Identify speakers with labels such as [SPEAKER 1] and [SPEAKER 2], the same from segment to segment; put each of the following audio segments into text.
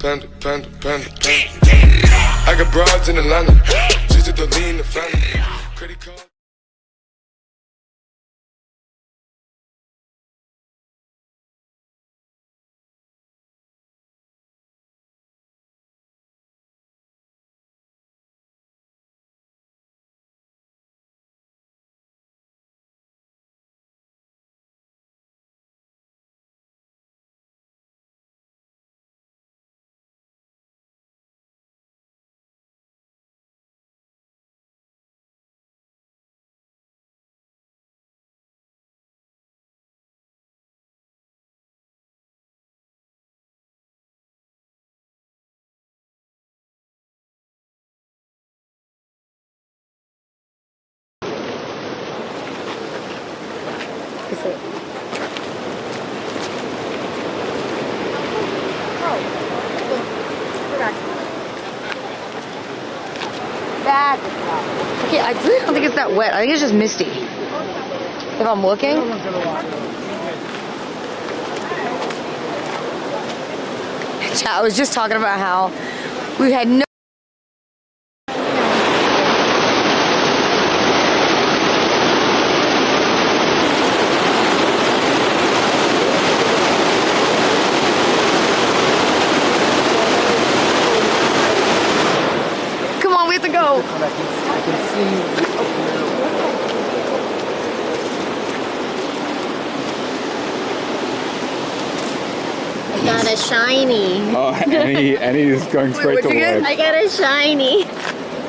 [SPEAKER 1] Panda, panda, panda, panda. I got broads in Atlanta. Just to lean the family. Credit card.
[SPEAKER 2] Okay, I really don't think it's that wet. I think it's just misty. If I'm looking. Chat, I was just talking about how we had no. Come on, we have to go.
[SPEAKER 3] I can see.
[SPEAKER 4] I got a shiny.
[SPEAKER 3] Oh, Annie is going straight to
[SPEAKER 2] what'd you get?
[SPEAKER 3] work.
[SPEAKER 4] I got a shiny.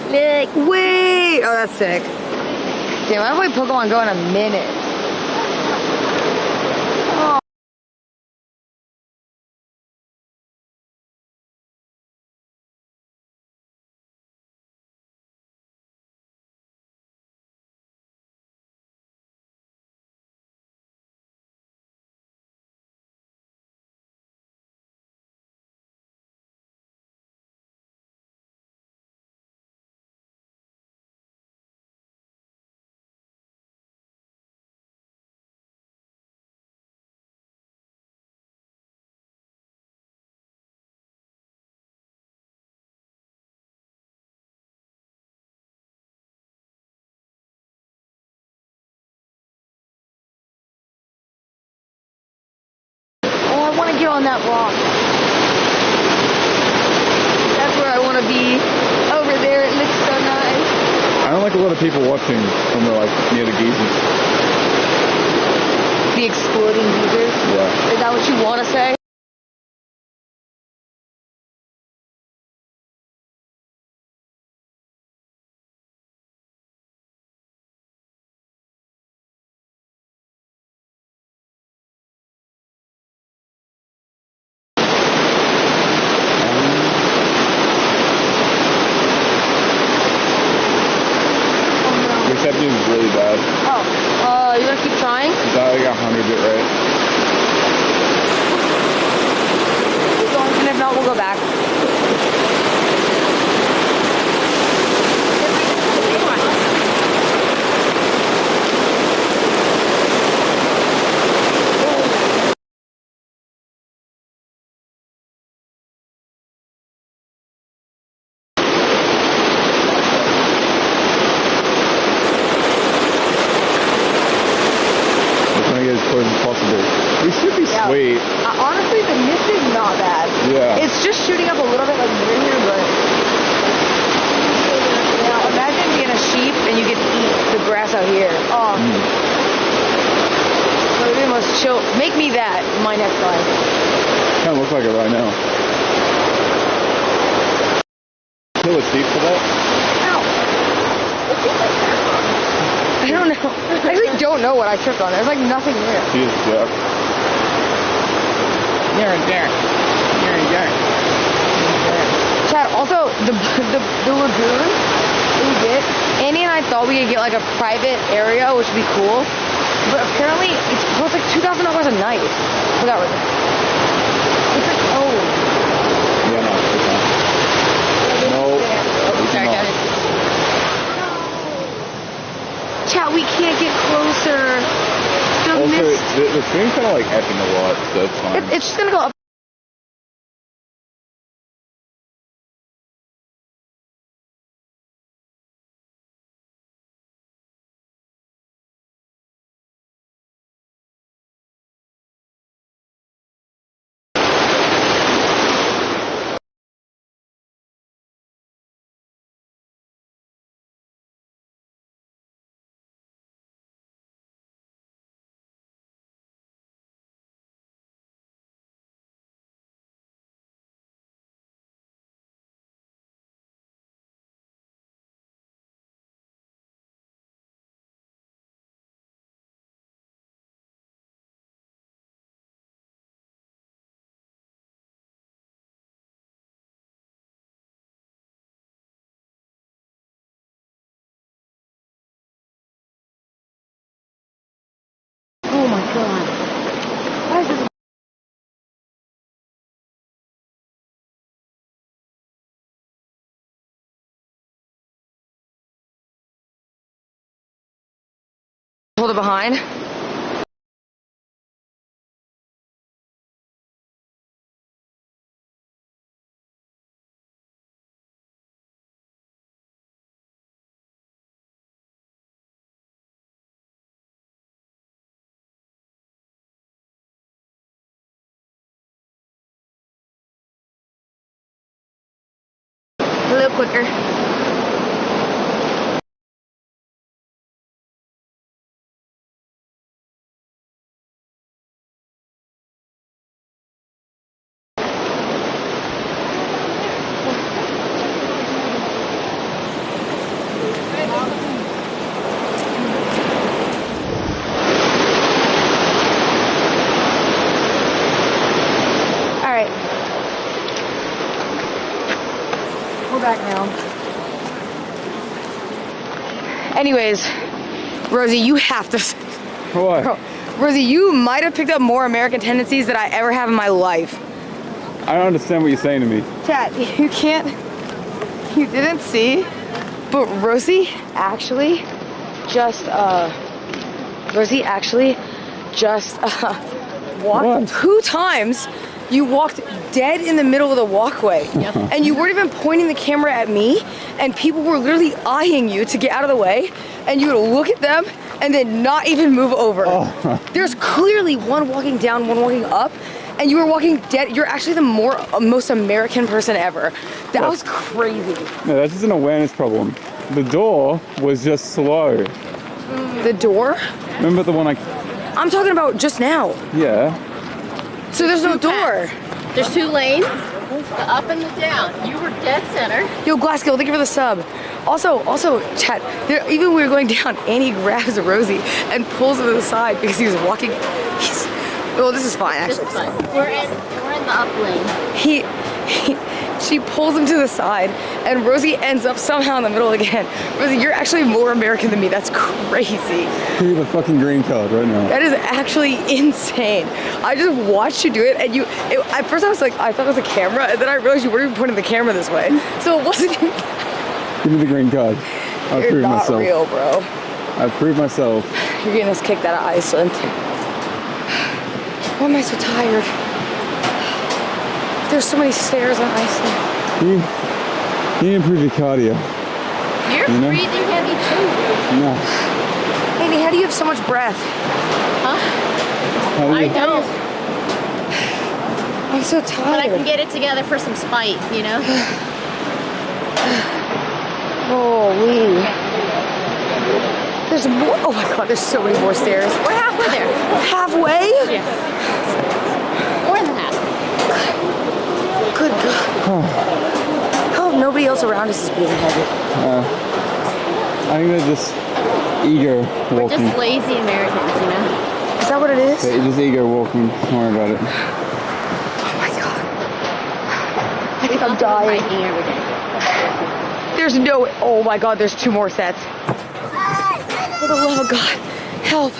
[SPEAKER 4] Look.
[SPEAKER 2] Wait! Oh, that's sick. Damn, I haven't played Pokemon Go in a minute. Oh. I want to get on that rock. That's where I want to be. Over there, it looks so nice.
[SPEAKER 3] I don't like a lot of people watching when we're like near the geezers.
[SPEAKER 2] The exploding geezers?
[SPEAKER 3] Yeah.
[SPEAKER 2] Is that what you want to say?
[SPEAKER 3] Reception is really bad.
[SPEAKER 2] Oh, you gonna keep trying?
[SPEAKER 3] I got 100 bit right.
[SPEAKER 2] Keep going, and if not, we'll go back.
[SPEAKER 3] As close as possible. We should be sweet.
[SPEAKER 2] Honestly, the mist is not bad.
[SPEAKER 3] Yeah.
[SPEAKER 2] It's just shooting up a little bit like we're here, but now imagine being a sheep and you get to eat the grass out here. Oh. So it'd be the most chill. Make me that my next life.
[SPEAKER 3] Kind of look like it right now. Kill a sheep for that?
[SPEAKER 2] I don't know. I really don't know what I tripped on. There's like nothing there.
[SPEAKER 3] She is Jeff.
[SPEAKER 2] Chad, also the lagoon that we get, Annie and I thought we could get like a private area, which would be cool. But apparently it's like $2,000 a night. For that reason. It's like, oh.
[SPEAKER 3] Yeah, no.
[SPEAKER 2] Sorry, guys. Chat, we can't get closer.
[SPEAKER 3] Also, the thing's kind of like effing a lot, so it's fine.
[SPEAKER 2] It's just gonna go up. God. Why is this? Hold it behind. A little quicker. Alright. We're back now. Anyways, Rosie, you have to.
[SPEAKER 3] What?
[SPEAKER 2] Bro, Rosie, you might have picked up more American tendencies than I ever have in my life.
[SPEAKER 3] I don't understand what you're saying to me.
[SPEAKER 2] Chat, you can't. You didn't see, but Rosie actually just walked
[SPEAKER 3] What?
[SPEAKER 2] 2 times. You walked dead in the middle of the walkway.
[SPEAKER 4] Yep.
[SPEAKER 2] And you weren't even pointing the camera at me, and people were literally eyeing you to get out of the way, and you would look at them and then not even move over.
[SPEAKER 3] Oh.
[SPEAKER 2] There's clearly one walking down, one walking up, and you were walking dead. You're actually the most American person ever. That was crazy.
[SPEAKER 3] No, that's just an awareness problem. The door was just slow.
[SPEAKER 2] The door?
[SPEAKER 3] Remember the one
[SPEAKER 2] I'm talking about just now.
[SPEAKER 3] yeah.
[SPEAKER 2] So there's no door.
[SPEAKER 4] There's 2 lanes, the up and the down. You were dead center.
[SPEAKER 2] Yo, Glasgow, thank you for the sub. Also, chat, even when we were going down, Annie grabs Rosie and pulls him to the side because he was walking. Well, this is fine,
[SPEAKER 4] This
[SPEAKER 2] actually.
[SPEAKER 4] is fine. We're in the up lane.
[SPEAKER 2] She pulls him to the side, and Rosie ends up somehow in the middle again. Rosie, you're actually more American than me. That's crazy.
[SPEAKER 3] Give me the fucking green card right now.
[SPEAKER 2] That is actually insane. I just watched you do it, and at first I was like, I thought it was a camera, and then I realized you weren't even pointing the camera this way. So it wasn't even.
[SPEAKER 3] Give me the green card. I've
[SPEAKER 2] You're
[SPEAKER 3] proved
[SPEAKER 2] not
[SPEAKER 3] myself.
[SPEAKER 2] real, bro.
[SPEAKER 3] I've proved myself.
[SPEAKER 2] You're getting us kicked out of Iceland. Why am I so tired? There's so many stairs on Iceland.
[SPEAKER 3] You improve your cardio.
[SPEAKER 4] You're
[SPEAKER 3] You know?
[SPEAKER 4] breathing heavy too.
[SPEAKER 3] No.
[SPEAKER 2] Amy, how do you have so much breath?
[SPEAKER 4] Huh?
[SPEAKER 3] How do
[SPEAKER 4] I
[SPEAKER 3] you?
[SPEAKER 4] don't.
[SPEAKER 2] I'm so
[SPEAKER 4] But I can
[SPEAKER 2] tired.
[SPEAKER 4] get it together for some spite, you know?
[SPEAKER 2] Holy. There's more. Oh my god, there's so many more stairs.
[SPEAKER 4] We're halfway there.
[SPEAKER 2] Halfway?
[SPEAKER 4] Yeah. More than half.
[SPEAKER 2] Good god. How nobody else around us is breathing heavy.
[SPEAKER 3] I think they're just ego
[SPEAKER 4] We're
[SPEAKER 3] walking.
[SPEAKER 4] just lazy Americans, you know?
[SPEAKER 2] Is that what it is?
[SPEAKER 3] They're just ego walking. Don't worry about it.
[SPEAKER 2] Oh my god. I think I'm
[SPEAKER 4] Not
[SPEAKER 2] dying.
[SPEAKER 4] hiking every day.
[SPEAKER 2] There's no. Oh my god, there's 2 more sets. For the love of God, help.